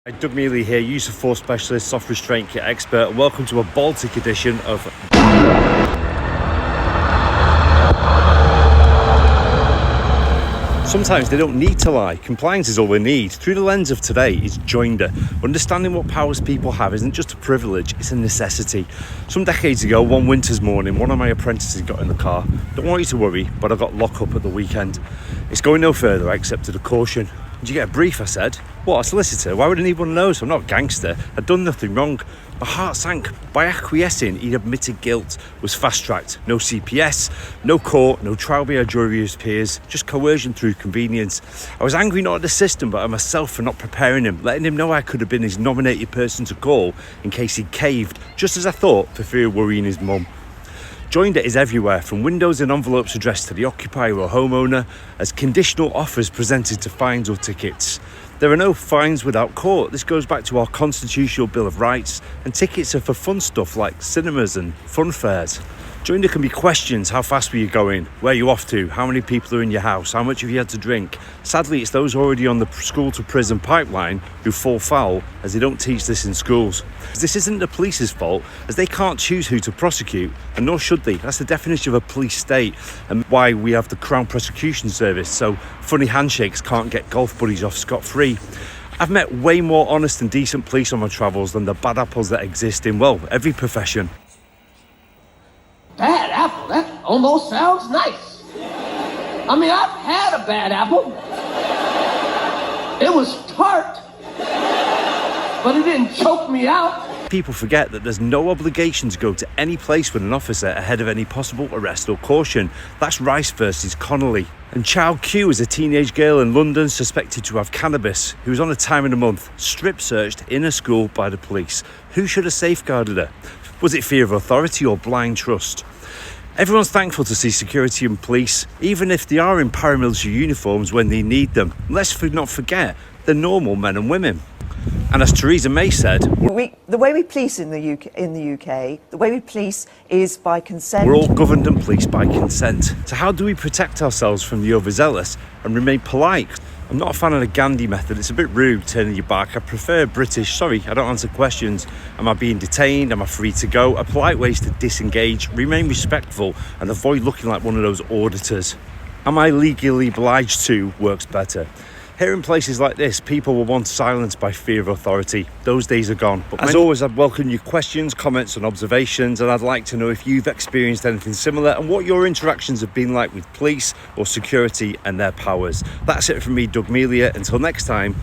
Hi, Doug Mealy here, use of force specialist, soft restraint kit expert, and welcome to a Baltic edition of... Sometimes they don't need to lie. Compliance is all they need. Through the lens of today is JOINDER. Understanding what powers people have isn't just a privilege, it's a necessity. Some decades ago, one winter's morning, one of my apprentices got in the car. Don't want you to worry, but I got locked up at the weekend. It's going no further, I accepted a caution. Did you get a brief? I said. What, a solicitor? Why would anyone know? So I'm not a gangster. I'd done nothing wrong. My heart sank. By acquiescing, he'd admitted guilt. Was fast-tracked. No CPS, no court, no trial by a jury of his peers, just coercion through convenience. I was angry not at the system, but at myself for not preparing him, letting him know I could have been his nominated person to call in case he caved, just as I thought, for fear of worrying his mum. JOINDER is everywhere, from windows and envelopes addressed to the occupier or homeowner, as conditional offers presented to fines or tickets. There are no fines without court. This goes back to our constitutional Bill of Rights, and tickets are for fun stuff like cinemas and fun fairs. JOINDER can be questions: how fast were you going? Where are you off to? How many people are in your house? How much have you had to drink? Sadly, it's those already on the school to prison pipeline who fall foul, as they don't teach this in schools. This isn't the police's fault, as they can't choose who to prosecute, and nor should they. That's the definition of a police state, and why we have the Crown Prosecution Service, so funny handshakes can't get golf buddies off scot-free. I've met way more honest and decent police on my travels than the bad apples that exist in, well, every profession. Bad apple? That almost sounds nice. I mean, I've had a bad apple. It was tart, but it didn't choke me out. People forget that there's no obligation to go to any place with an officer ahead of any possible arrest or caution. That's Rice versus Connolly. And Child Q is a teenage girl in London suspected to have cannabis, who was on a time of the month, strip searched in a school by the police. Who should have safeguarded her? Was it fear of authority or blind trust? Everyone's thankful to see security and police, even if they are in paramilitary uniforms when they need them. Let's not forget, they're normal men and women. And as Teresa May said, the way we police in the UK, the way we police is by consent. We're all governed and policed by consent. So how do we protect ourselves from the overzealous and remain polite? I'm not a fan of the Gandhi method. It's a bit rude turning your back. I prefer British. Sorry, I don't answer questions. Am I being detained? Am I free to go? A polite way is to disengage, remain respectful, and avoid looking like one of those auditors. Am I legally obliged to? Works better. Here in places like this, people were once silenced by fear of authority. Those days are gone. But as always, I'd welcome your questions, comments and observations, and I'd like to know if you've experienced anything similar and what your interactions have been like with police or security and their powers. That's it from me, Doug Mealy. Until next time.